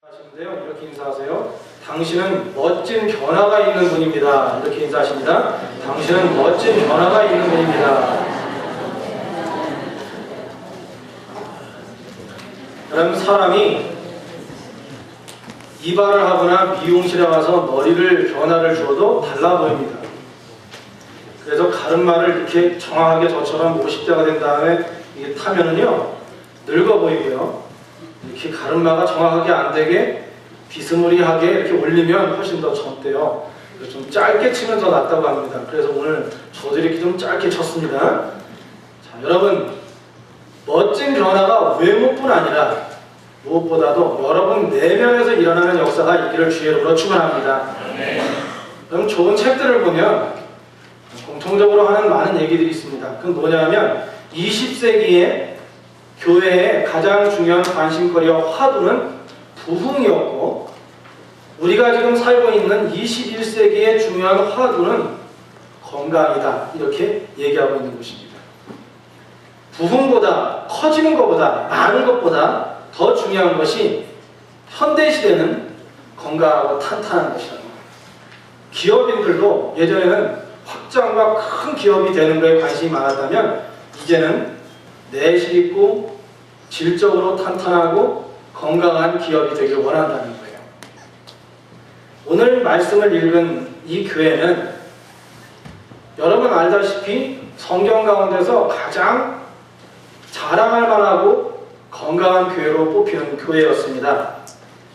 하시는데요. 이렇게 인사하세요. 당신은 멋진 변화가 있는 분입니다. 이렇게 인사하십니다. 당신은 멋진 변화가 있는 분입니다. 그럼 사람이 이발을 하거나 미용실에 가서 머리를 변화를 주어도 달라 보입니다. 그래서 가르마를 이렇게 정확하게 저처럼 50대가 된 다음에 이게 타면은요 늙어 보이고요. 이렇게 가르마가 정확하게 안 되게 비스무리하게 이렇게 올리면 훨씬 더 젊대요. 좀 짧게 치면 더 낫다고 합니다. 그래서 오늘 저도 이렇게 좀 짧게 쳤습니다. 자, 여러분 멋진 변화가 외모뿐 아니라 무엇보다도 여러분 내면에서 일어나는 역사가 있기를 주의 이름으로 축원합니다. 그럼 좋은 책들을 보면 공통적으로 하는 많은 얘기들이 있습니다. 그건 뭐냐면 20세기에 교회의 가장 중요한 관심거리와 화두는 부흥이었고 우리가 지금 살고 있는 21세기의 중요한 화두는 건강이다. 이렇게 얘기하고 있는 것입니다. 부흥보다 커지는 것보다 많은 것보다 더 중요한 것이 현대시대는 건강하고 탄탄한 것이라는 거예요. 기업인들도 예전에는 확장과 큰 기업이 되는 거에 관심이 많았다면 이제는 내실 있고 질적으로 탄탄하고 건강한 기업이 되길 원한다는 거예요. 오늘 말씀을 읽은 이 교회는 여러분 알다시피 성경 가운데서 가장 자랑할 만하고 건강한 교회로 뽑히는 교회였습니다.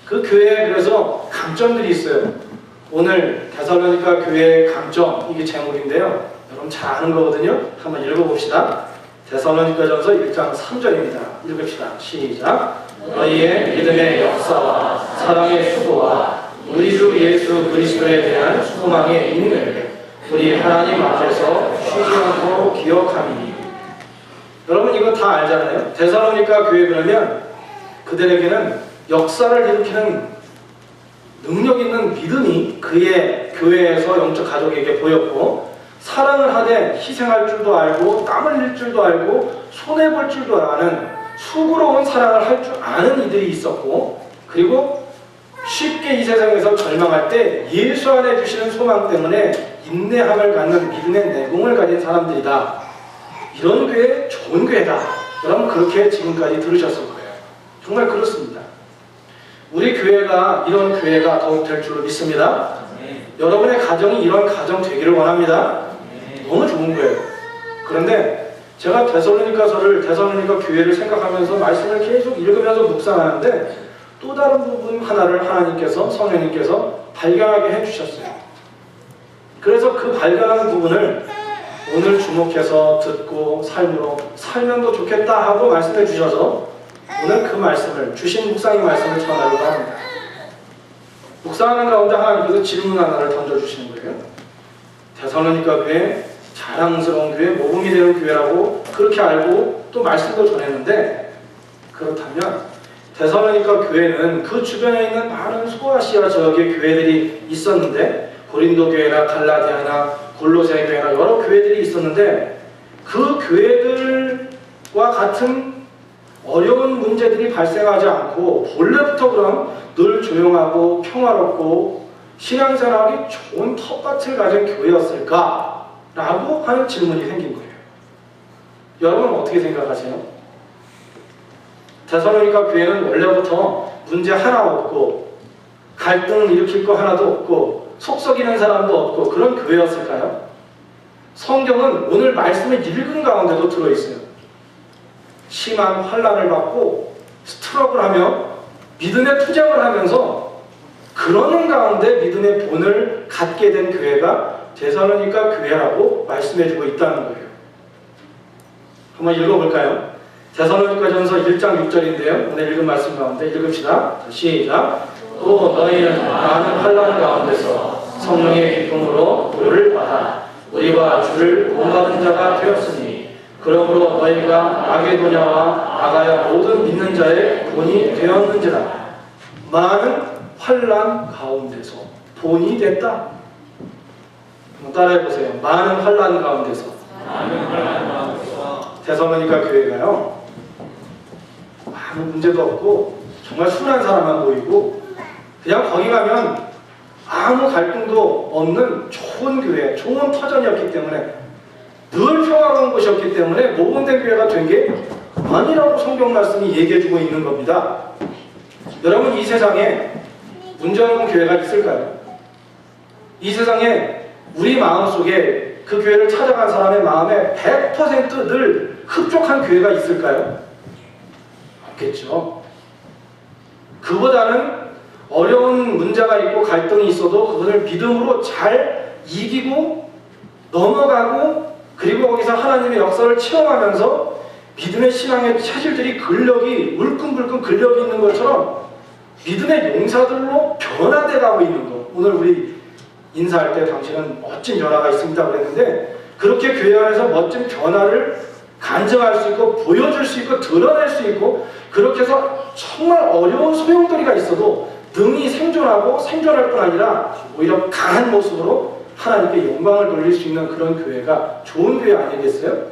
그 교회에 그래서 강점들이 있어요. 오늘 데살로니가 교회의 강점, 이게 제목인데요. 여러분 잘 아는 거거든요. 한번 읽어봅시다. 데살로니가전서 1장 3절입니다. 읽읍시다. 시작. 너희의 믿음의 역사와 사랑의 수고와 우리 주 예수 그리스도에 대한 소망의 인을 우리 하나님 앞에서 쉬지 않고 기억함이니. 여러분 이거 다 알잖아요. 데살로니가 교회 그러면 그들에게는 역사를 일으키는 능력 있는 믿음이 그의 교회에서 영적 가족에게 보였고 사랑을 하되 희생할 줄도 알고 땀 흘릴 줄도 알고 손해볼 줄도 아는 수고로운 사랑을 할 줄 아는 이들이 있었고 그리고 쉽게 이 세상에서 절망할 때 예수 안에 주시는 소망 때문에 인내함을 갖는 믿음의 내공을 가진 사람들이다. 이런 교회 좋은 교회다. 여러분 그렇게 지금까지 들으셨을 거예요. 정말 그렇습니다. 우리 교회가 이런 교회가 더욱 될 줄로 믿습니다. 여러분의 가정이 이런 가정 되기를 원합니다. 너무 좋은 거예요. 그런데 제가 데살로니가 교회를 생각하면서 말씀을 계속 읽으면서 묵상하는데 또 다른 부분 하나를 하나님께서 성령님께서 발견하게 해주셨어요. 그래서 그 발견한 부분을 오늘 주목해서 듣고 삶으로 살면 더 좋겠다 하고 말씀해 주셔서 오늘 그 말씀을 주신 묵상의 말씀을 전하려고 합니다. 묵상하는 가운데 하나님께서 질문 하나를 던져주시는 거예요. 데살로니가 교회 자랑스러운 교회, 모범이 되는 교회라고 그렇게 알고 또 말씀도 전했는데 그렇다면 데살로니가 교회는 그 주변에 있는 많은 소아시아 지역의 교회들이 있었는데 고린도 교회나 갈라디아나 골로새 교회나 여러 교회들이 있었는데 그 교회들과 같은 어려운 문제들이 발생하지 않고 본래부터 그럼 늘 조용하고 평화롭고 신앙생활이 좋은 텃밭을 가진 교회였을까? 라고 하는 질문이 생긴 거예요. 여러분은 어떻게 생각하세요? 데살로니가 교회는 원래부터 문제 하나 없고 갈등 일으킬 거 하나도 없고 속 썩이는 사람도 없고 그런 교회였을까요? 성경은 오늘 말씀을 읽은 가운데도 들어있어요. 심한 환난을 받고 스트럭을하며 믿음의 투쟁을 하면서 그러는 가운데 믿음의 본을 갖게 된 교회가 데살로니가 교회라고 말씀해주고 있다는 거예요. 한번 읽어볼까요? 데살로니가전서 1장 6절인데요. 오늘 읽은 말씀 가운데 읽읍시다. 시작. 또 너희는 많은 환난 가운데서 성령의 기쁨으로 도를 받아 우리와 주를 본받은 자가 되었으니 그러므로 너희가 마게도냐와 아가야 모든 믿는 자의 본이 되었는지라. 많은 환난 가운데서 본이 됐다. 따라해보세요. 많은 환난 가운데서. 데살로니가 교회가요 아무 문제도 없고 정말 순한 사람만 보이고 그냥 거기 가면 아무 갈등도 없는 좋은 교회, 좋은 터전이었기 때문에, 늘 평화로운 곳이었기 때문에 모범된 교회가 된 게 아니라고 성경 말씀이 얘기해주고 있는 겁니다. 여러분, 이 세상에 문제 없는 교회가 있을까요? 이 세상에 우리 마음속에 그 교회를 찾아간 사람의 마음에 100% 흡족한 교회가 있을까요? 없겠죠. 그보다는 어려운 문제가 있고 갈등이 있어도 그것을 믿음으로 잘 이기고 넘어가고, 그리고 거기서 하나님의 역사를 체험하면서 믿음의 신앙의 체질들이 근력이 울끈불끈 근력이 있는 것처럼 믿음의 용사들로 변화돼 가고 있는 것. 오늘 우리 인사할 때 당신은 멋진 변화가 있습니다 그랬는데, 그렇게 교회 안에서 멋진 변화를 간증할 수 있고 보여줄 수 있고 드러낼 수 있고, 그렇게 해서 정말 어려운 소용돌이가 있어도 능히 생존하고 생존할 뿐 아니라 오히려 강한 모습으로 하나님께 영광을 돌릴 수 있는 그런 교회가 좋은 교회 아니겠어요?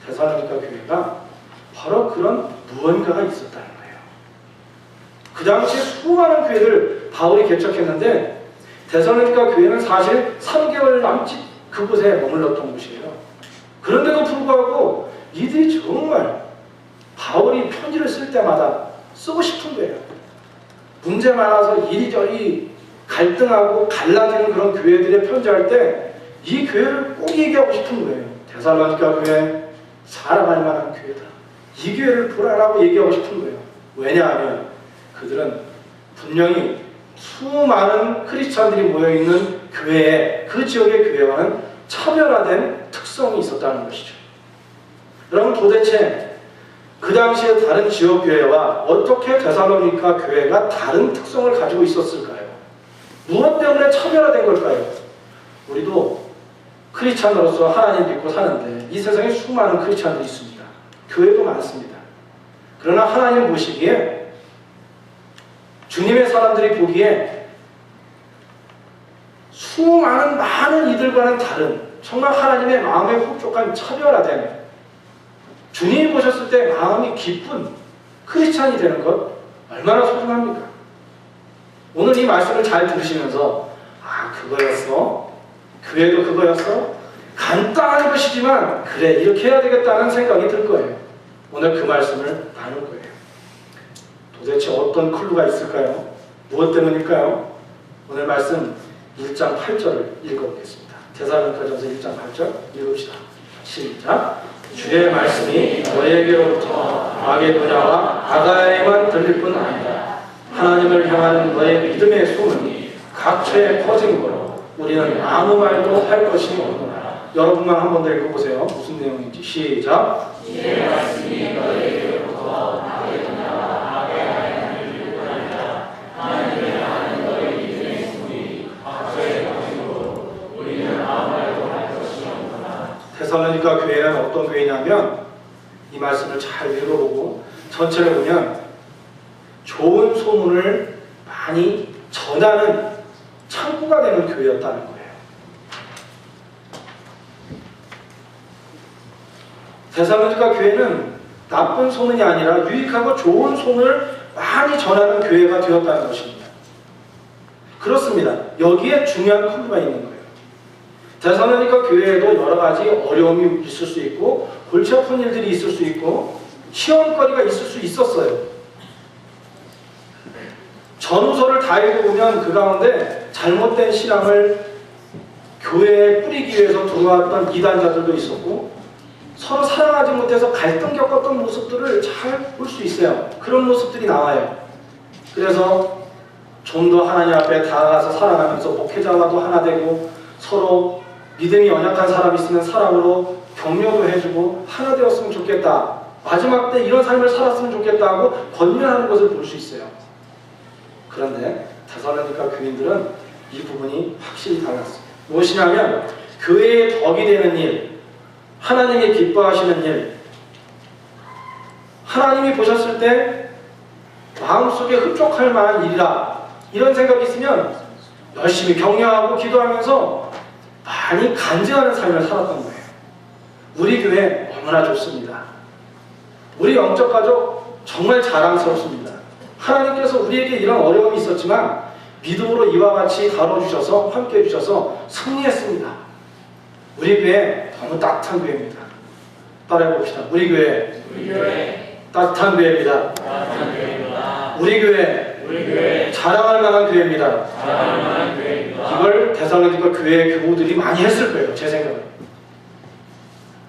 데살로니가 교회가 바로 그런 무언가가 있었다는 거예요. 그 당시에 수많은 교회를 바울이 개척했는데, 데살로니가 교회는 사실 3개월 남짓 그곳에 머물렀던 곳이에요. 그런데도 불구하고 이들이 정말 바울이 편지를 쓸 때마다 쓰고 싶은 거예요. 문제 많아서 이리저리 갈등하고 갈라지는 그런 교회들의 편지할 때 이 교회를 꼭 얘기하고 싶은 거예요. 데살로니가 교회 사랑할 만한 교회다. 이 교회를 보라라고 얘기하고 싶은 거예요. 왜냐하면 그들은 분명히 수많은 크리스찬들이 모여있는 교회에, 그 지역의 교회와는 차별화된 특성이 있었다는 것이죠. 여러분, 도대체 그 당시에 다른 지역 교회와 어떻게 데살로니가 교회가 다른 특성을 가지고 있었을까요? 무엇 때문에 차별화된 걸까요? 우리도 크리스찬으로서 하나님 믿고 사는데 이 세상에 수많은 크리스찬들이 있습니다. 교회도 많습니다. 그러나 하나님 보시기에, 주님의 사람들이 보기에 수많은 많은 이들과는 다른, 정말 하나님의 마음에 흡족한 차별화된, 주님이 보셨을 때 마음이 기쁜 크리스찬이 되는 것 얼마나 소중합니까? 오늘 이 말씀을 잘 들으시면서 그거였어? 교회도 그거였어? 간단한 것이지만 그래, 이렇게 해야 되겠다는 생각이 들 거예요. 오늘 그 말씀을 나눌 거예요. 도대체 어떤 클루가 있을까요? 무엇 때문일까요? 오늘 말씀 1장 8절을 읽어보겠습니다. 데살로니가전서 1장 8절 읽읍시다. 시작. 주의 말씀이 너에게로부터 마게도냐와 아가야에만 들릴 뿐 아니라 하나님을 향하는 너의 믿음의 소문이 각처에 퍼진 거로 우리는 아무 말도 할 것이 없노라. 여러분만 한 번 더 읽어보세요. 무슨 내용인지. 시작. 주의 말씀이 너에게로부터 마게도냐와 아가야에만 들릴 뿐 아니라 하나님을 향하는 너의 믿음의 소문이 각처에 퍼진 거로 우리는 아무 말도 할 것이 없노라. 데살로니가 교회는 어떤 교회냐면, 이 말씀을 잘 읽어보고 전체를 보면 좋은 소문을 많이 전하는 창구가 되는 교회였다는 거예요. 데살로니가 교회는 나쁜 소문이 아니라 유익하고 좋은 소문을 많이 전하는 교회가 되었다는 것입니다. 그렇습니다. 여기에 중요한 클루가 있는 거예요. 데살로니가 교회에도 여러 가지 어려움이 있을 수 있고 골치 아픈 일들이 있을 수 있고 시험거리가 있을 수 있었어요. 전후서를 다 읽어보면 그 가운데 잘못된 신앙을 교회에 뿌리기 위해서 들어왔던 이단자들도 있었고, 서로 사랑하지 못해서 갈등 겪었던 모습들을 잘 볼 수 있어요. 그런 모습들이 나와요. 그래서 좀 더 하나님 앞에 다가가서 사랑하면서 목회자와도 하나 되고, 서로 믿음이 연약한 사람이 있으면 사랑으로 격려도 해주고 하나 되었으면 좋겠다, 마지막 때 이런 삶을 살았으면 좋겠다 하고 권면하는 것을 볼 수 있어요. 그런데 데살로니가 교인들은 이 부분이 확실히 달랐어요. 무엇이냐면 교회의 덕이 되는 일, 하나님이 기뻐하시는 일, 하나님이 보셨을 때 마음속에 흡족할 만한 일이라, 이런 생각이 있으면 열심히 격려하고 기도하면서 많이 간증하는 삶을 살았던 거예요. 우리 교회 너무나 좋습니다. 우리 영적 가족 정말 자랑스럽습니다. 하나님께서 우리에게 이런 어려움이 있었지만 믿음으로 이와 같이 다뤄주셔서 함께 해주셔서 승리했습니다. 우리 교회 너무 따뜻한 교회입니다. 따라해봅시다. 우리 교회 따뜻한 교회입니다. 우리 교회 자랑할 만한 교회입니다. 이걸 데살로니가 교회 교우들이 많이 했을 거예요. 제 생각은.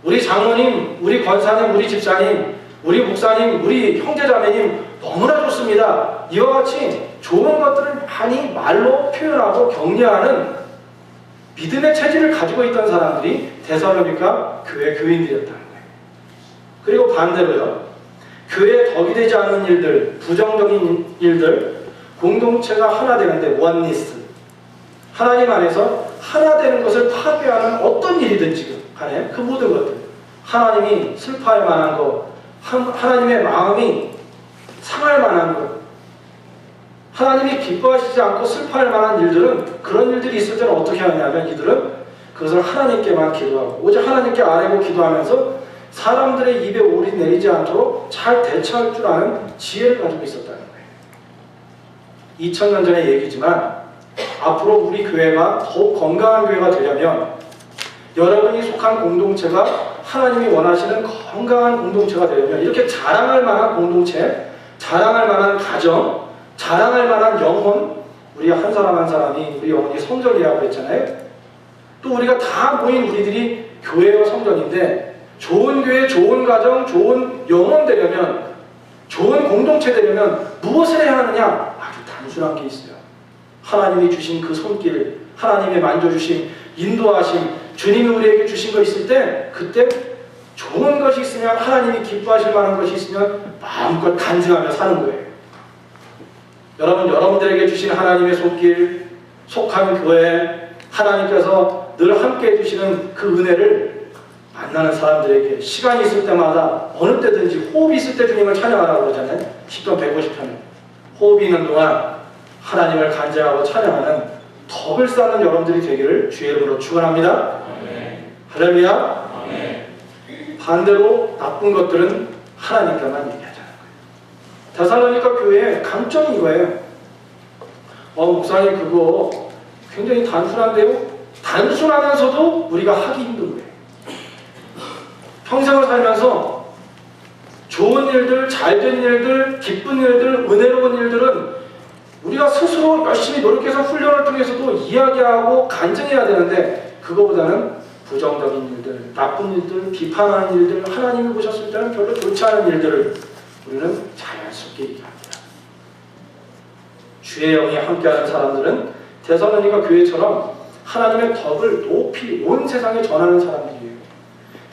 우리 장로님, 우리 권사님, 우리 집사님, 우리 목사님, 우리 형제자매님 너무나 좋습니다. 이와 같이 좋은 것들을 많이 말로 표현하고 격려하는 믿음의 체질을 가지고 있던 사람들이 데살로니가 교회 교인들이었다는 거예요. 그리고 반대로요. 교회에 덕이 되지 않는 일들, 부정적인 일들, 공동체가 하나 되는데 원리스, 하나님 안에서 하나 되는 것을 파괴하는 어떤 일이든지 간에 그 모든 것들, 하나님이 슬퍼할 만한 것, 하나님의 마음이 상할 만한 것, 하나님이 기뻐하시지 않고 슬퍼할 만한 일들은, 그런 일들이 있을 때는 어떻게 하냐면 이들은 그것을 하나님께만 기도하고 오직 하나님께 아뢰고 기도하면서 사람들의 입에 오리 내리지 않도록 잘 대처할 줄 아는 지혜를 가지고 있었다는 거예요. 2000년 전의 얘기지만 앞으로 우리 교회가 더욱 건강한 교회가 되려면 여러분이 속한 공동체가 하나님이 원하시는 건강한 공동체가 되려면 이렇게 자랑할 만한 공동체, 자랑할 만한 가정, 자랑할 만한 영혼, 우리 한 사람 한 사람이 우리 영혼이 성전이라고 했잖아요. 또 우리가 다 모인 우리들이 교회와 성전인데 좋은 교회, 좋은 가정, 좋은 영혼 되려면, 좋은 공동체 되려면 무엇을 해야 하느냐? 아주 단순한 게 있어요. 하나님이 주신 그 손길, 하나님의 만져주심, 인도하심, 주님이 우리에게 주신 거 있을 때 그때 좋은 것이 있으면, 하나님이 기뻐하실 만한 것이 있으면 마음껏 간증하며 사는 거예요. 여러분, 여러분들에게 주신 하나님의 손길, 속한 교회, 하나님께서 늘 함께 해주시는 그 은혜를 만나는 사람들에게 시간이 있을 때마다 어느 때든지 호흡이 있을 때 주님을 찬양하라고 그러잖아요. 10편 150편에 호흡이 있는 동안 하나님을 간증하고 찬양하는 덕을 쌓는 여러분들이 되기를 주의 이름으로 축원합니다. 할렐루야. 반대로 나쁜 것들은 하나님께만 얘기하자는 거예요. 데살로니가 교회의 강점이 이거예요. 목사님 그거 굉장히 단순한데요. 단순하면서도 우리가 하기 힘든 거예요. 평생을 살면서 좋은 일들, 잘된 일들, 기쁜 일들, 은혜로운 일들은 우리가 스스로 열심히 노력해서 훈련을 통해서도 이야기하고 간증해야 되는데 그거보다는 부정적인 일들, 나쁜 일들, 비판하는 일들, 하나님이 보셨을 때는 별로 좋지 않은 일들을 우리는 자연스럽게 얘기합니다. 주의 영이 함께하는 사람들은 데살로니가 교회처럼 하나님의 덕을 높이 온 세상에 전하는 사람들이에요.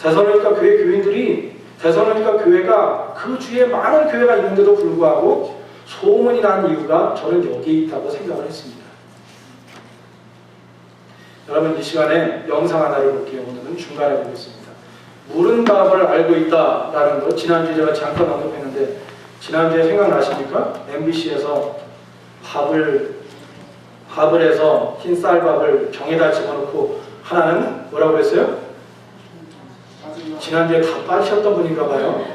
데살로니가 교회 교인들이, 데살로니가 교회가 그 주위에 많은 교회가 있는데도 불구하고 소문이 난 이유가 저는 여기에 있다고 생각을 했습니다. 여러분, 이 시간에 영상 하나를 볼게요. 오늘은 중간에 보겠습니다. 물은 밥을 알고 있다라는 거, 지난주에 제가 잠깐 언급했는데 지난주에 생각나십니까? MBC에서 밥을 해서 흰 쌀밥을 병에다 집어넣고 하나는 뭐라고 했어요? 지난주에 다 빠지셨던 분인가 봐요.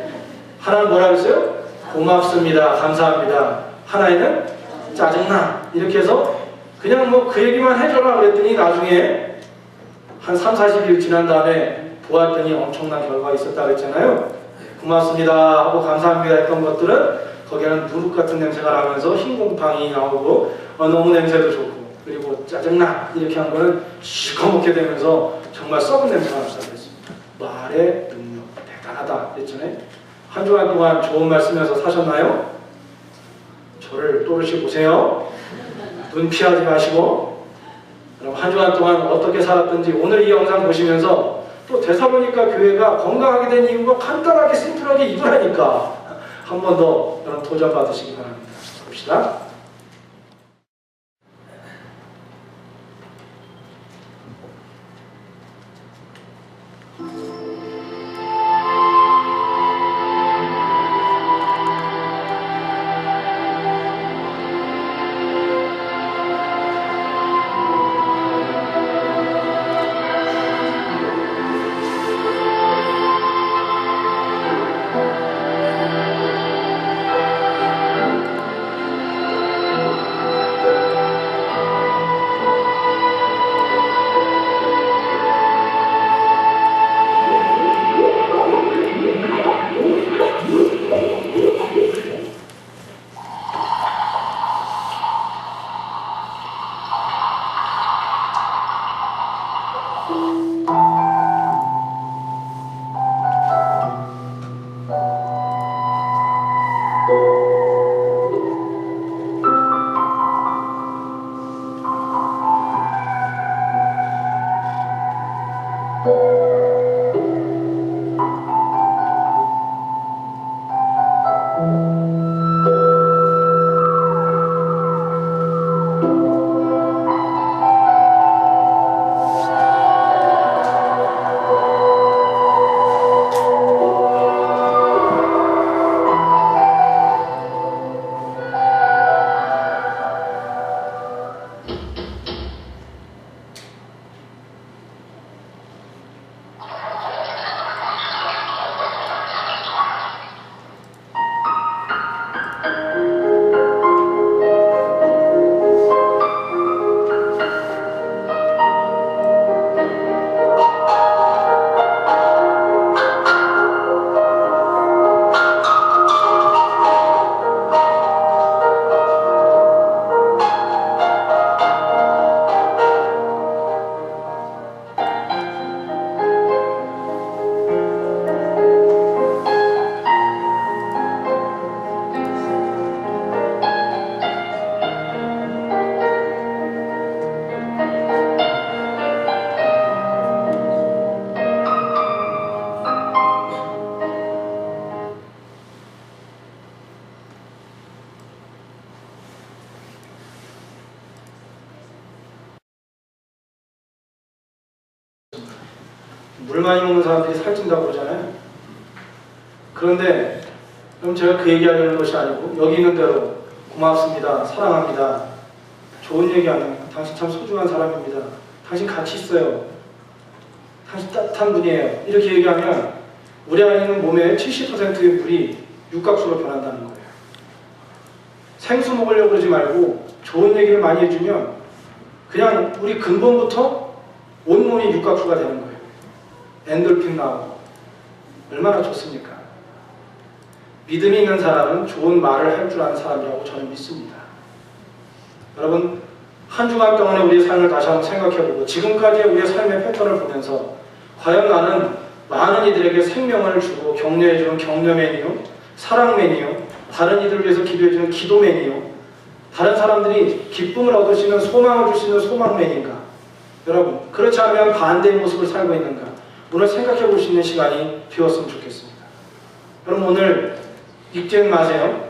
하나는 뭐라고 했어요? 고맙습니다. 감사합니다. 하나에는 짜증나. 이렇게 해서 그냥 뭐 그 얘기만 해줘라 그랬더니 나중에 한 3, 40일 지난 다음에 보았더니 엄청난 결과가 있었다 그랬잖아요. 고맙습니다 하고 감사합니다 했던 것들은 거기에는 누룩 같은 냄새가 나면서 흰 곰팡이 나오고 너무 냄새도 좋고, 그리고 짜증나 이렇게 한 거는 시커멓게 되면서 정말 썩은 냄새가 났다 그랬습니다. 말의 능력 대단하다 그랬잖아요. 한 주간 동안 좋은 말씀에서 사셨나요? 저를 또르시 보세요. 눈 피하지 마시고. 그럼 한 주간 동안 어떻게 살았든지 오늘 이 영상 보시면서 또 데살로니가 교회가 건강하게 된 이유가 간단하게 심플하게 이거라니까 한 번 더 여러분 도전 받으시기 바랍니다. 봅시다. 물 많이 먹는 사람들이 살찐다고 그러잖아요. 그런데 그럼 제가 그 얘기하려는 것이 아니고 여기 있는 대로 고맙습니다. 사랑합니다. 좋은 얘기 안 해요. 당신 참 소중한 사람입니다. 당신 가치 있어요. 당신 따뜻한 분이에요. 이렇게 얘기하면 우리 안에 있는 몸의 70%의 물이 육각수로 변한다는 거예요. 생수 먹으려고 그러지 말고 좋은 얘기를 많이 해주면 그냥 우리 근본부터 온몸이 육각수가 되는 거예요. 엔돌핀 나오고 얼마나 좋습니까? 믿음이 있는 사람은 좋은 말을 할 줄 아는 사람이라고 저는 믿습니다. 여러분, 한 주간 동안의 우리의 삶을 다시 한번 생각해보고 지금까지의 우리의 삶의 패턴을 보면서 과연 나는 많은 이들에게 생명을 주고 격려해주는 격려맨이요, 사랑맨이요, 다른 이들을 위해서 기도해주는 기도맨이요, 다른 사람들이 기쁨을 얻을 수 있는 소망을 줄 수 있는 소망맨인가? 여러분, 그렇지 않으면 반대의 모습을 살고 있는가? 오늘 생각해볼 수 있는 시간이 되었으면 좋겠습니다. 여러분, 오늘 읽지는 마세요.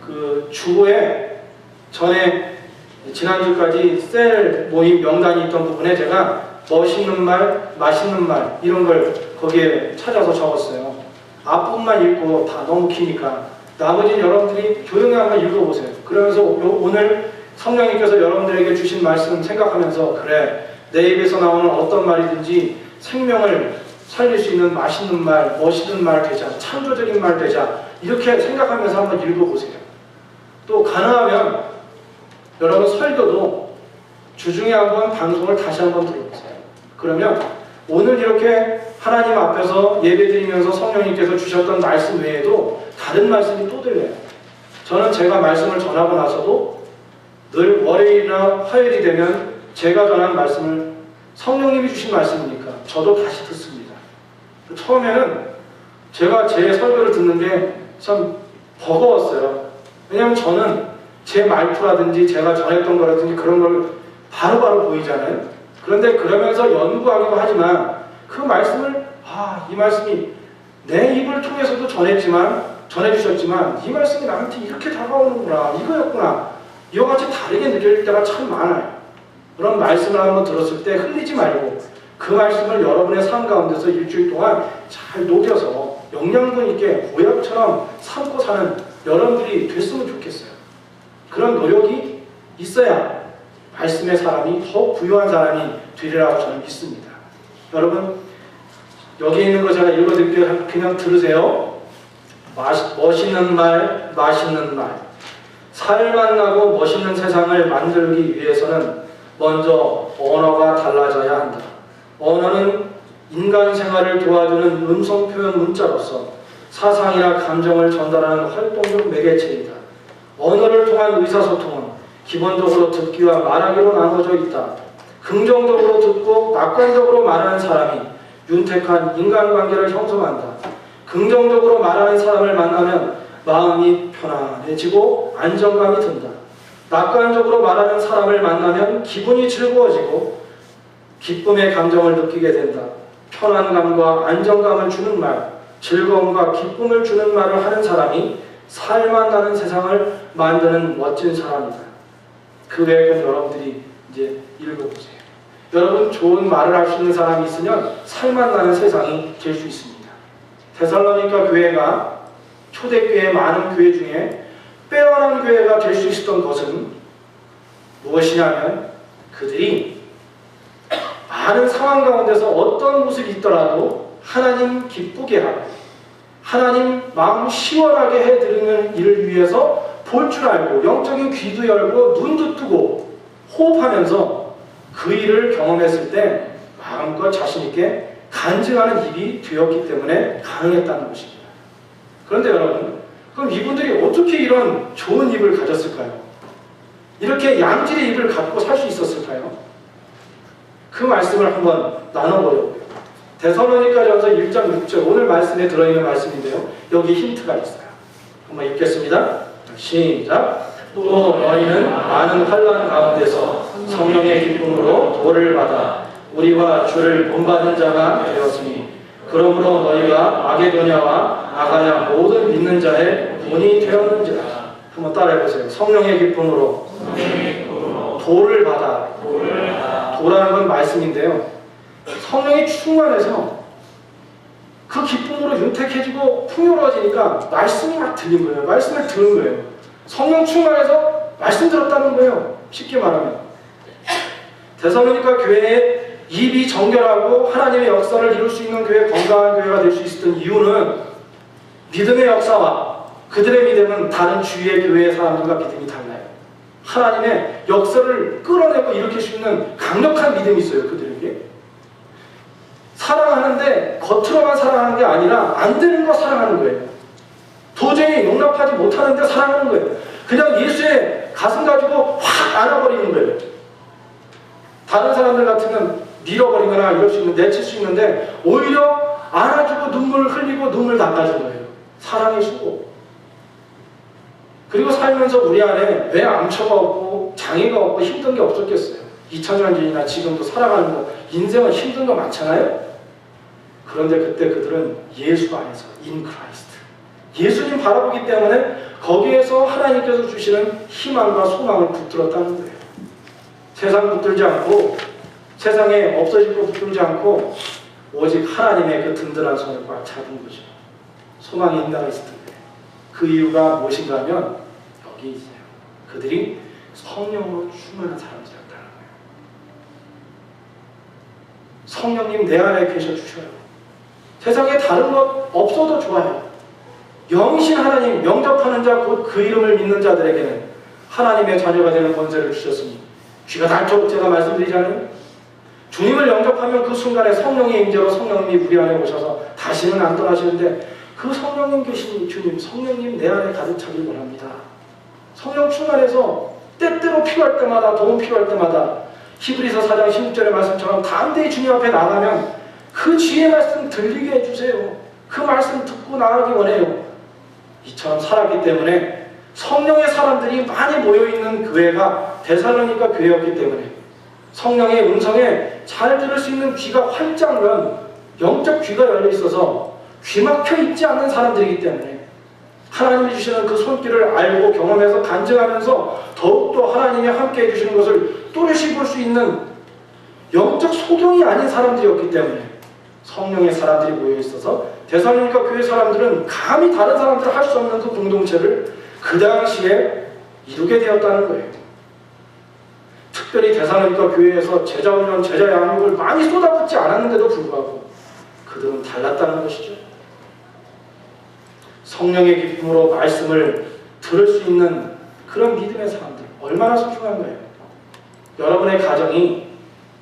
그 주보에 전에 지난주까지 셀 모임 명단이 있던 부분에 제가 멋있는 말, 맛있는 말 이런 걸 거기에 찾아서 적었어요. 앞부분만 읽고 다 너무 기니까 나머지는 여러분들이 조용히 한번 읽어보세요. 그러면서 오늘 성령님께서 여러분들에게 주신 말씀 생각하면서 그래, 내 입에서 나오는 어떤 말이든지 생명을 살릴 수 있는 맛있는 말, 멋있는 말 되자, 창조적인 말 되자 이렇게 생각하면서 한번 읽어보세요. 또 가능하면 여러분 설교도 주중에 한번 방송을 다시 한번 들어보세요. 그러면 오늘 이렇게 하나님 앞에서 예배드리면서 성령님께서 주셨던 말씀 외에도 다른 말씀이 또 들려요. 저는 제가 말씀을 전하고 나서도 늘 월요일이나 화요일이 되면 제가 전한 말씀을 성령님이 주신 말씀이니까 저도 다시 듣습니다. 처음에는 제가 제 설교를 듣는 게 참 버거웠어요. 왜냐하면 저는 제 말투라든지 제가 전했던 거라든지 그런 걸 바로바로 보이잖아요. 그런데 그러면서 연구하기도 하지만 그 말씀을 이 말씀이 내 입을 통해서도 전해주셨지만 이 말씀이 나한테 이렇게 다가오는구나, 이거였구나, 이와 같이 다르게 느껴질 때가 참 많아요. 그런 말씀을 한번 들었을 때 흘리지 말고 그 말씀을 여러분의 삶 가운데서 일주일 동안 잘 녹여서 영양분 있게 보약처럼 삼고 사는 여러분들이 됐으면 좋겠어요. 그런 노력이 있어야 말씀의 사람이 더욱 부유한 사람이 되리라고 저는 믿습니다. 여러분, 여기 있는 거 제가 읽어드릴게요. 그냥 들으세요. 멋있는 말, 맛있는 말. 살맛 나고 멋있는 세상을 만들기 위해서는 먼저 언어가 달라져야 한다. 언어는 인간 생활을 도와주는 음성 표현 문자로서 사상이나 감정을 전달하는 활동적 매개체이다. 언어를 통한 의사소통은 기본적으로 듣기와 말하기로 나눠져 있다. 긍정적으로 듣고 낙관적으로 말하는 사람이 윤택한 인간관계를 형성한다. 긍정적으로 말하는 사람을 만나면 마음이 편안해지고 안정감이 든다. 낙관적으로 말하는 사람을 만나면 기분이 즐거워지고 기쁨의 감정을 느끼게 된다. 편안감과 안정감을 주는 말, 즐거움과 기쁨을 주는 말을 하는 사람이 살맛 나는 세상을 만드는 멋진 사람이다. 그 외에는 여러분들이 이제 읽어보세요. 여러분, 좋은 말을 할 수 있는 사람이 있으면 살맛 나는 세상이 될 수 있습니다. 데살로니가 교회가 초대교회 많은 교회 중에 빼어난 교회가 될 수 있었던 것은 무엇이냐면 그들이 많은 상황 가운데서 어떤 모습이 있더라도 하나님 기쁘게 하고 하나님 마음 시원하게 해드리는 일을 위해서 볼 줄 알고 영적인 귀도 열고 눈도 뜨고 호흡하면서 그 일을 경험했을 때 마음껏 자신있게 간증하는 입이 되었기 때문에 가능했다는 것입니다. 그런데 여러분, 그럼 이분들이 어떻게 이런 좋은 입을 가졌을까요? 이렇게 양질의 입을 갖고 살 수 있었을까요? 그 말씀을 한번 나눠보려고요. 데살로니가전서 1장 6절 오늘 말씀에 들어있는 말씀인데요. 여기 힌트가 있어요. 한번 읽겠습니다. 시작. 또 너희는 많은 환난 가운데서 성령의 기쁨으로 도를 받아 우리와 주를 본받은 자가 되었으니 그러므로 너희가 마게도냐와 아가야 모든 믿는 자의 본이 되었는지라. 한번 따라해보세요. 성령의 기쁨으로 도를 받아. 도라는 건 말씀인데요. 성령이 충만해서 그 기쁨으로 윤택해지고 풍요로워지니까 말씀이 막 들린 거예요. 말씀을 들은 거예요. 성령 충만해서 말씀 들었다는 거예요. 쉽게 말하면. 데살로니가 교회에 입이 정결하고 하나님의 역사를 이룰 수 있는 교회, 건강한 교회가 될 수 있었던 이유는 믿음의 역사와 그들의 믿음은 다른 주위의 교회의 사람들과 믿음이 달라요. 하나님의 역사를 끌어내고 일으킬 수 있는 강력한 믿음이 있어요. 그들에게. 사랑하는데 겉으로만 사랑하는 게 아니라 안 되는 거 사랑하는 거예요. 도저히 용납하지 못하는데 사랑하는 거예요. 그냥 예수의 가슴 가지고 확 안아버리는 거예요. 다른 사람들 같으면 밀어버리거나 이럴 수 있는, 내칠 수 있는데 오히려 안아주고 눈물 흘리고 눈물 닦아준 거예요. 사랑의 수고. 그리고 살면서 우리 안에 왜 암초가 없고 장애가 없고 힘든 게 없었겠어요. 2000년 전이나 지금도 살아가는 거, 인생은 힘든 거 많잖아요. 그런데 그때 그들은 예수 안에서 in Christ, 예수님 바라보기 때문에 거기에서 하나님께서 주시는 희망과 소망을 붙들었다는 거예요. 세상 붙들지 않고, 세상에 없어질 거 붙들지 않고 오직 하나님의 그 든든한 손을 꽉 잡은 거죠. 소망이 있다가 있을 텐데 그 이유가 무엇인가 하면 여기 있어요. 그들이 성령으로 충만한 사람들이었다는 거예요. 성령님 내 안에 계셔 주셔요. 세상에 다른 것 없어도 좋아요. 영이신 하나님, 영접하는 자, 곧 그 이름을 믿는 자들에게는 하나님의 자녀가 되는 권세를 주셨으니 귀가 닳도록 제가 말씀드리자면 주님을 영접하면 그 순간에 성령의 임재로 성령님이 우리 안에 오셔서 다시는 안 떠나시는데 그 성령님 계신 주님, 성령님 내 안에 가득 차길 원합니다. 성령 충만해서 때때로 필요할 때마다, 도움 필요할 때마다 히브리서 4장 16절의 말씀처럼 담대히 주님 앞에 나가면 그 지혜의 말씀 들리게 해주세요. 그 말씀 듣고 나가기 원해요. 이처럼 살았기 때문에 성령의 사람들이 많이 모여있는 교회가 데살로니가 교회였기 때문에 성령의 음성에 잘 들을 수 있는 귀가 활짝 연, 영적 귀가 열려 있어서 귀 막혀 있지 않는 사람들이기 때문에 하나님이 주시는 그 손길을 알고 경험해서 간증하면서 더욱더 하나님이 함께 해주시는 것을 또렷이 볼 수 있는 영적 소경이 아닌 사람들이었기 때문에 성령의 사람들이 모여 있어서 데살로니가 교회 사람들은 감히 다른 사람들은 할 수 없는 그 공동체를 그 당시에 이루게 되었다는 거예요. 특별히 데살로니가 교회에서 제자훈련, 제자 양육을 많이 쏟아붓지 않았는데도 불구하고 그들은 달랐다는 것이죠. 성령의 기쁨으로 말씀을 들을 수 있는 그런 믿음의 사람들, 얼마나 소중한 거예요. 여러분의 가정이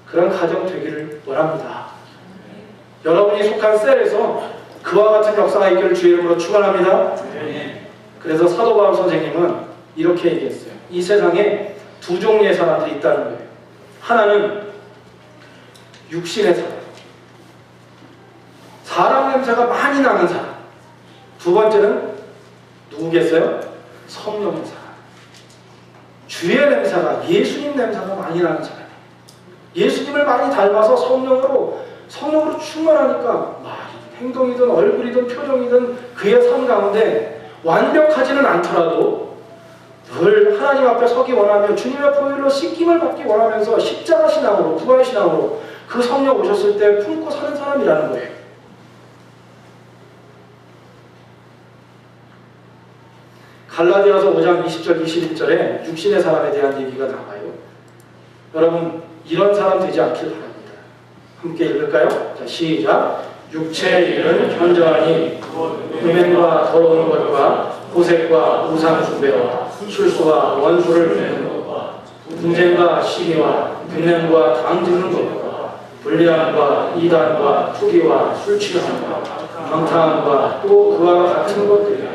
그런 가정 되기를 원합니다. 여러분이 속한 셀에서 그와 같은 역사가 있기를 주의 이름으로 축원합니다. 그래서 사도 바울 선생님은 이렇게 얘기했어요. 이 세상에 두 종류의 사람들이 있다는 거예요. 하나는 육신의 사람, 사람 냄새가 많이 나는 사람. 두 번째는 누구겠어요? 성령의 사람, 주의 냄새가, 예수님 냄새가 많이 나는 사람. 예수님을 많이 닮아서 성령으로 충만하니까 말이든 행동이든 얼굴이든 표정이든 그의 삶 가운데 완벽하지는 않더라도 늘 하나님 앞에 서기 원하며 주님의 보혈로 씻김을 받기 원하면서 십자가 신앙으로, 부활 신앙으로 그 성령 오셨을 때 품고 사는 사람이라는 거예요. 갈라디아서 5장 20절 21절에 육신의 사람에 대한 얘기가 나와요. 여러분 이런 사람 되지 않길 바랍니다. 함께 읽을까요? 자, 시작. 육체의 일은 현저하니 음행과 더러운 것과 호색과 우상 숭배와 술수와 원수를 맺는 것과 분쟁과 시기와 분냄과 당짓는 것과 불리함과 이단과 투기와 술취함과 방탕함과 또 그와 같은 것들이야.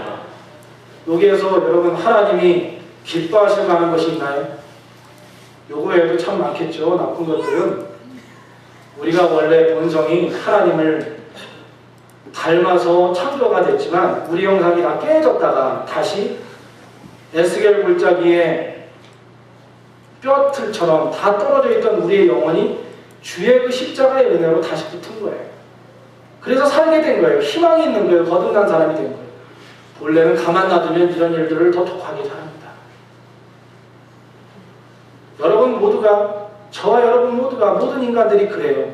여기에서 여러분 하나님이 기뻐하실 만한 것이 있나요? 요거 외에도 참 많겠죠. 나쁜 것들은 우리가 원래 본성이 하나님을 닮아서 창조가 됐지만 우리 형상이 다 깨졌다가 다시 에스겔 골짜기에 뼈틀처럼 다 떨어져 있던 우리의 영혼이 주의 그 십자가의 은혜로 다시 붙은 거예요. 그래서 살게 된 거예요. 희망이 있는 거예요. 거듭난 사람이 된 거예요. 본래는 가만 놔두면 이런 일들을 더 독하게 잘합니다. 여러분 모두가, 저와 여러분 모두가, 모든 인간들이 그래요.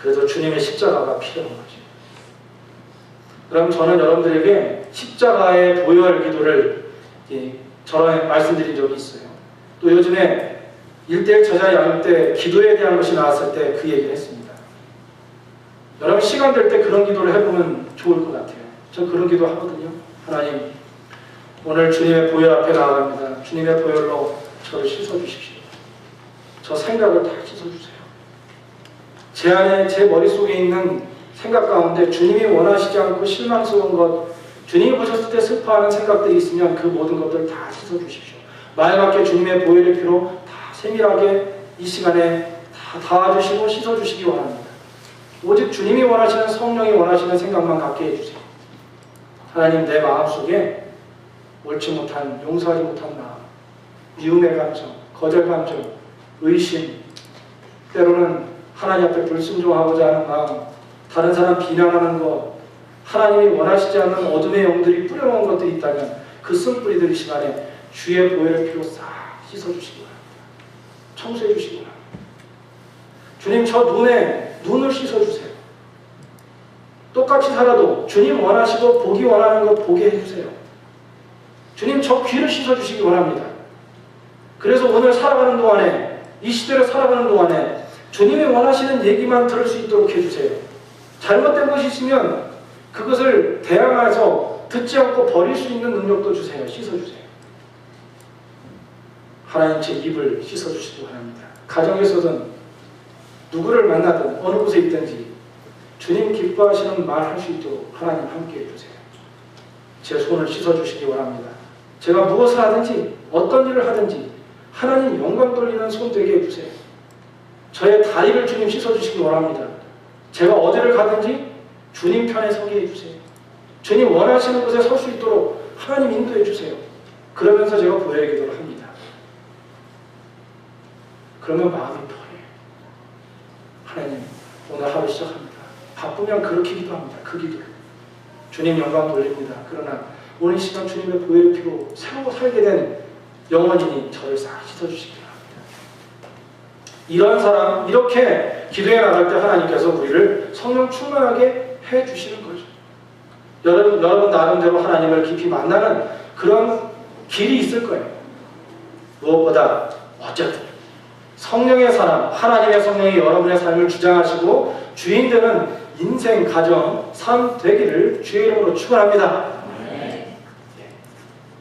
그래서 주님의 십자가가 필요한 거죠. 그럼 저는 여러분들에게 십자가의 보혈 기도를 저런 말씀드린 적이 있어요. 또 요즘에 1:1 저자 양육 때 기도에 대한 것이 나왔을 때 그 얘기를 했습니다. 여러분 시간 될 때 그런 기도를 해보면 좋을 것 같아요. 저 그런 기도 하거든요. 하나님, 오늘 주님의 보혈 앞에 나아갑니다. 주님의 보혈로 저를 씻어주십시오. 저 생각을 다 씻어주세요. 제 안에 제 머릿속에 있는 생각 가운데 주님이 원하시지 않고 실망스러운 것, 주님이 보셨을 때 슬퍼하는 생각들이 있으면 그 모든 것들을 다 씻어주십시오. 말맞게 주님의 보혈의 피로 다 세밀하게 이 시간에 다 닿아주시고 씻어주시기 원합니다. 오직 주님이 원하시는, 성령이 원하시는 생각만 갖게 해주세요. 하나님, 내 마음속에 옳지 못한, 용서하지 못한 마음, 미움의 감정, 거절 감정, 의심, 때로는 하나님 앞에 불순종하고자 하는 마음, 다른 사람 비난하는 것, 하나님이 원하시지 않는 어둠의 영들이 뿌려놓은 것들이 있다면 그 쓴뿌리들 이 시간에 주의 보혈의 피로 싹 씻어주시기 바랍니다. 청소해 주시기 바랍니다. 주님, 저 눈을 씻어주세요. 똑같이 살아도 주님 원하시고 보기 원하는 것 보게 해주세요. 주님, 저 귀를 씻어주시기 원합니다. 그래서 오늘 살아가는 동안에, 이 시대를 살아가는 동안에 주님이 원하시는 얘기만 들을 수 있도록 해주세요. 잘못된 것이 있으면 그것을 대항해서 듣지 않고 버릴 수 있는 능력도 주세요. 씻어주세요. 하나님, 제 입을 씻어주시기 바랍니다. 가정에서든 누구를 만나든 어느 곳에 있든지 주님 기뻐하시는 말 할 수 있도록 하나님 함께 해주세요. 제 손을 씻어주시기 원합니다. 제가 무엇을 하든지 어떤 일을 하든지 하나님 영광 돌리는 손 되게 해주세요. 저의 다리를 주님 씻어주시기 원합니다. 제가 어디를 가든지 주님 편에 서게 해주세요. 주님 원하시는 곳에 설 수 있도록 하나님 인도해 주세요. 그러면서 제가 보혈 기도를 합니다. 그러면 마음이 편해요. 하나님, 오늘 하루 시작합니다. 바쁘면 그렇게 기도합니다. 그 기도. 주님 영광 돌립니다. 그러나 오늘 시간 주님의 보혈의 피로 새로 살게 된 영혼이니 저를 싹 씻어주시기 바랍니다. 이런 사람, 이렇게 기도해 나갈 때 하나님께서 우리를 성령 충만하게 해주시는 거죠. 여러분 나름대로 하나님을 깊이 만나는 그런 길이 있을 거예요. 무엇보다 어쨌든 성령의 사람, 하나님의 성령이 여러분의 삶을 주장하시고 주인 되는 인생, 가정, 삶 되기를 주의 이름으로 축원합니다.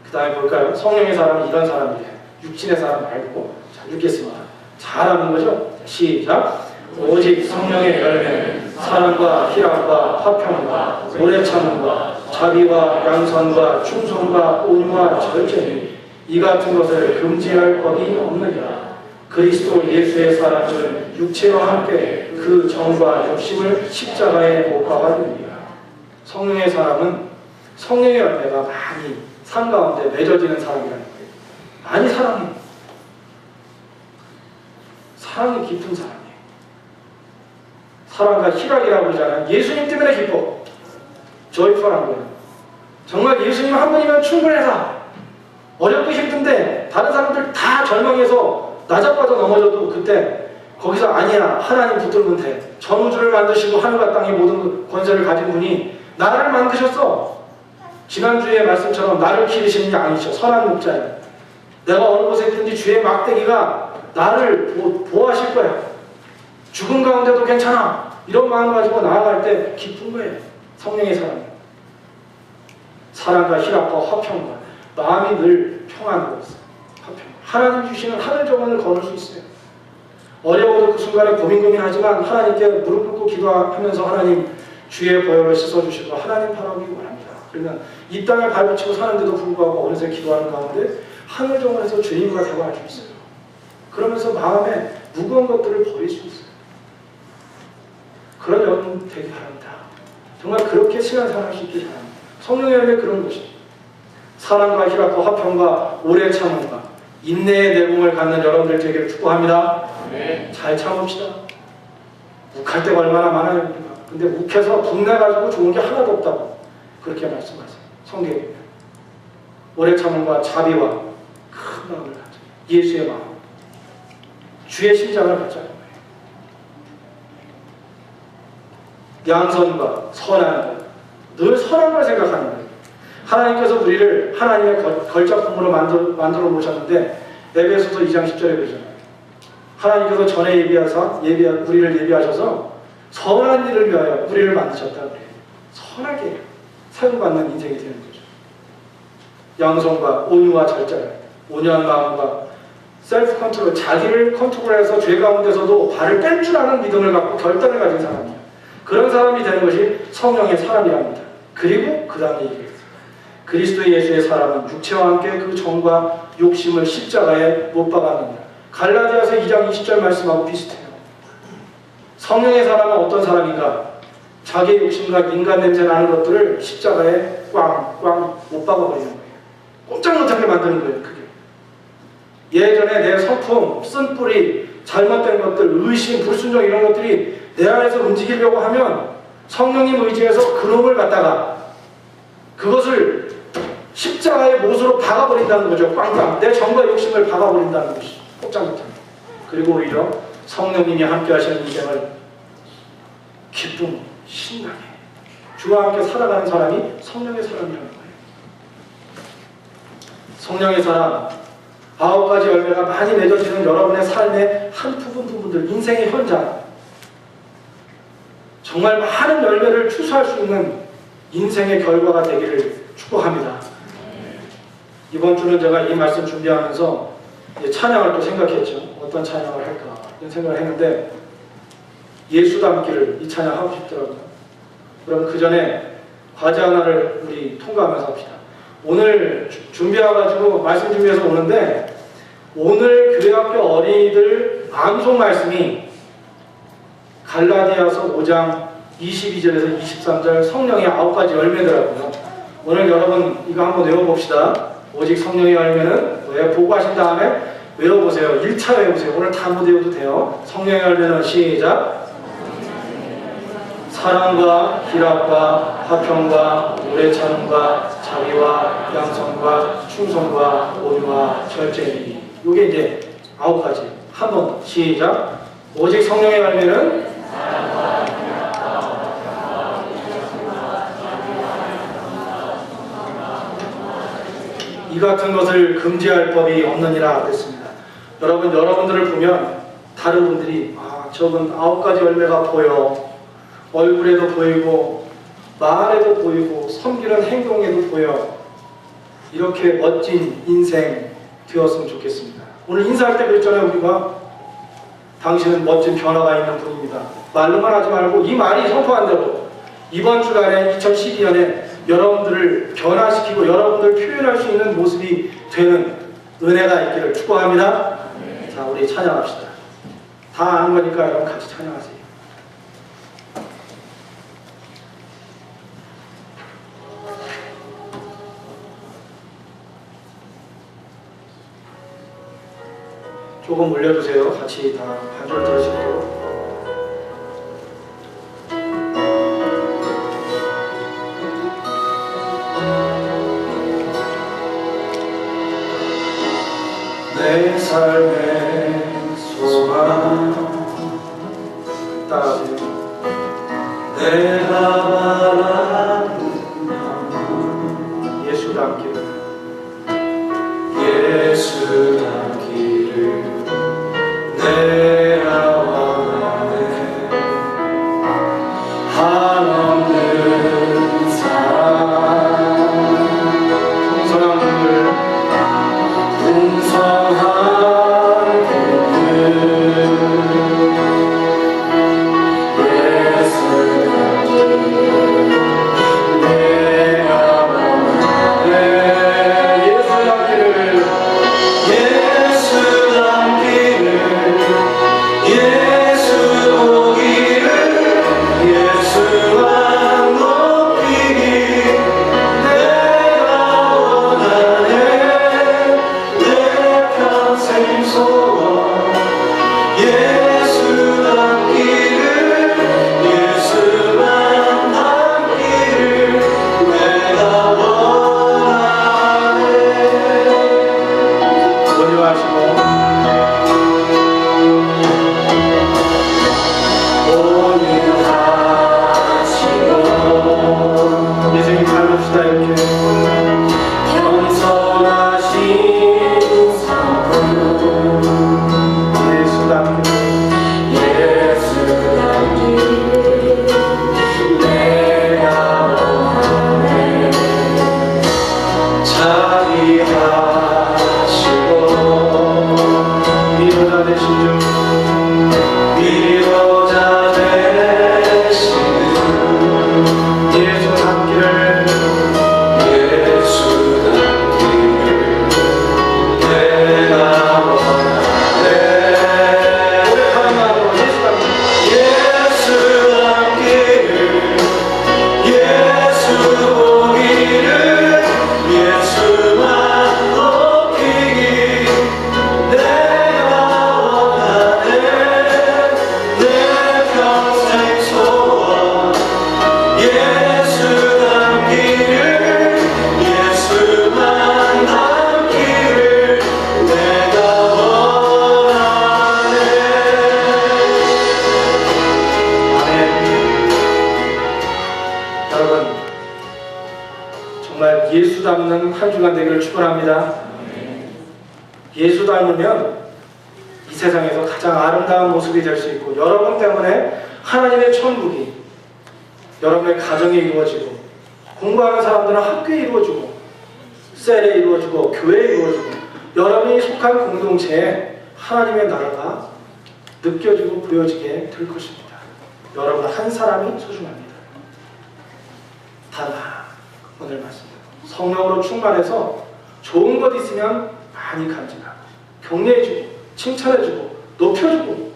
그 다음에 볼까요? 성령의 사람은 이런 사람이에요. 육신의 사람 말고. 자, 읽겠습니다. 잘하는 거죠? 시작. 오직 성령의 열매는 사랑과 희락과 화평과 오래 참음과 자비와 양선과 충성과 온유와 절제니 이 같은 것을 금지할 법이 없느니라. 그리스도 예수의 사랑은 육체와 함께 그 정과 욕심을 십자가에 못 박아드립니다. 성령의 사람은 성령의 열매가 많이 삶 가운데 맺어지는 사람이라는 거예요. 많이 사랑해요. 사랑이 깊은 사람이에요. 사랑과 희락이라고 그러잖아요. 예수님 때문에 기뻐. 조이풀한 거예요. 정말 예수님 한 분이면 충분해서 어렵고 힘든데 다른 사람들 다 절망해서 나자빠져 넘어져도 그때 거기서 아니야, 하나님 붙들면 돼. 전우주를 만드시고 하늘과 땅의 모든 권세를 가진 분이 나를 만드셨어. 지난주에 말씀처럼 나를 기르시는 게 아니죠. 선한 목자예요. 내가 어느 곳에 있든지 주의 막대기가 나를 보호하실 거야. 죽음 가운데도 괜찮아. 이런 마음 가지고 나아갈 때 기쁜 거예요. 성령의 사랑이. 사랑과 희락과 화평과 마음이 늘 평안하고 있어요. 화평. 하나님 주시는 하늘 정원을 걸을 수 있어요. 어려워도 그 순간에 고민하지만 하나님께 무릎 꿇고 기도하면서 하나님 주의 보혈을 씻어주시고 하나님 바라보기 원합니다. 그러면 이 땅을 발붙이고 사는데도 불구하고 어느새 기도하는 가운데 하늘 정원에서 주님과 대화할 수 있어요. 그러면서 마음에 무거운 것들을 버릴 수 있어요. 그런 여러분 되기 바랍니다. 정말 그렇게 신앙 생활할 수 있길 바랍니다. 성령의 열매 그런 것이 사랑과 희락과 화평과 오래 참음과 인내의 내공을 갖는 여러분들 되기를 축복합니다. 네. 잘 참읍시다. 욱할 때가 얼마나 많아요. 근데 욱해서 분내가지고 좋은 게 하나도 없다고 그렇게 말씀하세요. 성경에 오래 참음과 자비와 큰 마음을 가져 예수의 마음 주의 심장을 갖자는 거예요. 양선과 선한 것, 늘 선한 걸 생각하는 거예요. 하나님께서 우리를 하나님의 걸작품으로 만들어 놓으셨는데 에베소서 2장 10절에 보잖아요. 하나님께서 전에 우리를 예비하셔서 선한 일을 위하여 우리를 만드셨다 그래요. 선하게 사용받는 인생이 되는 거죠. 양성과 온유와 절제를, 온유한 마음과 셀프 컨트롤, 자기를 컨트롤해서 죄 가운데서도 발을 뺄 줄 아는 믿음을 갖고 결단을 가진 사람이에요. 그런 사람이 되는 것이 성령의 사람이랍니다. 그리고 그 다음에 얘기했어요. 그리스도 예수의 사람은 육체와 함께 그 정과 욕심을 십자가에 못 박았느니라. 갈라디아서 2장 20절 말씀하고 비슷해요. 성령의 사람은 어떤 사람인가? 자기의 욕심과 인간 냄새 나는 것들을 십자가에 꽝꽝 못 박아버리는 거예요. 꼼짝 못하게 만드는 거예요. 그게 예전에 내 성품, 쓴뿌리, 잘못된 것들, 의심, 불순종 이런 것들이 내 안에서 움직이려고 하면 성령님 의지해서 그놈을 갖다가 그것을 십자가의 못으로 박아버린다는 거죠. 꽝꽝 내 정과 욕심을 박아버린다는 것이 꼼짝 못하게. 그리고 오히려 성령님이 함께 하시는 인생을 기쁨, 신나게 주와 함께 살아가는 사람이 성령의 사람이라는 거예요. 성령의 사람 9가지 열매가 많이 맺어지는 여러분의 삶의 한 부분들, 인생의 현장, 정말 많은 열매를 추수할 수 있는 인생의 결과가 되기를 축복합니다. 이번 주는 제가 이 말씀 준비하면서 찬양을 또 생각했죠. 어떤 찬양을 할까 이런 생각을 했는데 예수 닮기를 이 찬양 하고 싶더라고요. 그럼 그 전에 과제 하나를 우리 통과하면서 합시다. 오늘 준비해가지고 말씀 준비해서 오는데 오늘 교회학교 어린이들 암송 말씀이 갈라디아서 5장 22절에서 23절 성령의 9가지 열매더라고요. 오늘 여러분 이거 한번 외워봅시다. 오직 성령의 열매는 보고 하신 다음에 외워보세요. 1차 외워보세요. 오늘 다 못 외워도 돼요. 성령의 열매는 시작. 사랑과 희락과 화평과 오래 참음과 자비와 양성과 충성과 온유와 절제니. 이게 이제 9가지. 한번 시작. 오직 성령의 열매는 이 같은 것을 금지할 법이 없느니라 그랬습니다. 여러분들을 보면 다른 분들이 저건 9가지 열매가 보여. 얼굴에도 보이고 말에도 보이고 섬기는 행동에도 보여. 이렇게 멋진 인생 되었으면 좋겠습니다. 오늘 인사할 때 그랬잖아요. 우리가 당신은 멋진 변화가 있는 분입니다. 말로만 하지 말고 이 말이 선포한 대로 이번 주간에 2012년에 여러분들을 변화시키고 여러분들을 표현할 수 있는 모습이 되는 은혜가 있기를 축복합니다. 자, 우리 찬양합시다. 다 아는 거니까 여러분 같이 찬양하세요. 조금 올려주세요. 같이 다 반주를 들을 수 있도록. 내 삶의 소망 따라하세요. 내가 바라는 방 예수 닮기를 예수 닮기를 내가 원하네. 한없는 사랑 풍성한 분들 풍성한 분들 예수 닮기를 내가 원하네. 예수 닮기를 행복한 주간 되기를 축원합니다. 예수 닮으면 이 세상에서 가장 아름다운 모습이 될 수 있고, 여러분 때문에 하나님의 천국이 여러분의 가정에 이루어지고, 공부하는 사람들은 학교에 이루어지고, 셀에 이루어지고, 교회에 이루어지고, 여러분이 속한 공동체에 하나님의 나라가 느껴지고 보여지게 될 것입니다. 여러분 한 사람이 소중합니다. 단 하나, 오늘 말씀입니다. 성령으로 충만해서 좋은 것 있으면 많이 간증하고, 격려해주고, 칭찬해주고, 높여주고,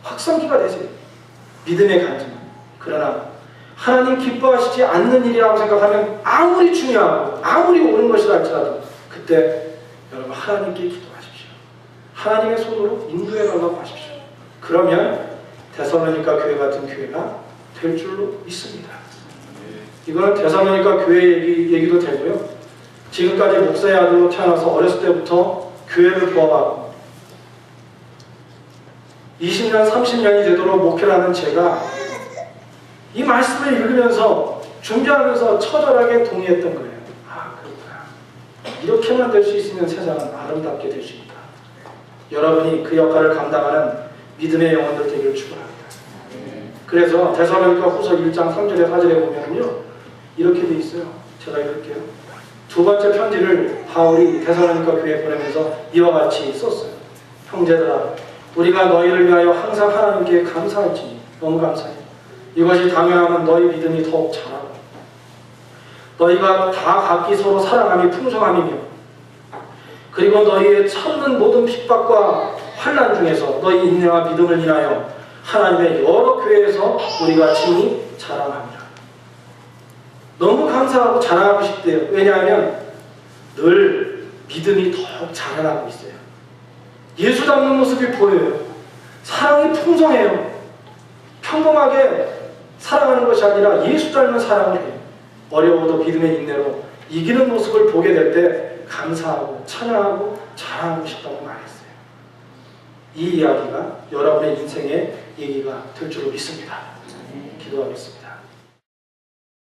확성기가 되세요. 믿음의 간증. 그러나 하나님 기뻐하시지 않는 일이라고 생각하면 아무리 중요하고 아무리 옳은 것이라 할지라도 그때 여러분 하나님께 기도하십시오. 하나님의 손으로 인도해달라고 하십시오. 그러면 데살로니가 교회 같은 교회가 될 줄로 믿습니다. 이거는 데살로니가 교회 얘기도 되고요. 지금까지 목사의 아들로 태어나서 어렸을 때부터 교회를 도와봤고 20년, 30년이 되도록 목회를 하는 제가 이 말씀을 읽으면서 준비하면서 처절하게 동의했던 거예요. 아, 그렇구나. 이렇게만 될 수 있으면 세상은 아름답게 될 수 있다. 여러분이 그 역할을 감당하는 믿음의 영혼들 되기를 축원합니다. 그래서 데살로니가 후서 1장 3절에 4절에 보면요, 이렇게 돼 있어요. 제가 읽을게요. 두 번째 편지를 바울이 데살로니가 교회에 보내면서 이와 같이 썼어요. 형제들아, 우리가 너희를 위하여 항상 하나님께 감사할지니 너무 감사해. 이것이 당연하면 너희 믿음이 더욱 자라고 너희가 다 각기 서로 사랑함이 풍성함이며 그리고 너희의 참는 모든 핍박과 환난 중에서 너희 인내와 믿음을 인하여 하나님의 여러 교회에서 우리가 친히 자랑합니다. 너무 감사하고 자랑하고 싶대요. 왜냐하면 늘 믿음이 더욱 자라나고 있어요. 예수 닮는 모습이 보여요. 사랑이 풍성해요. 평범하게 사랑하는 것이 아니라 예수 닮은 사랑을 해요. 어려워도 믿음의 인내로 이기는 모습을 보게 될 때 감사하고 찬양하고 자랑하고 싶다고 말했어요. 이 이야기가 여러분의 인생의 얘기가 될 줄로 믿습니다. 기도하겠습니다.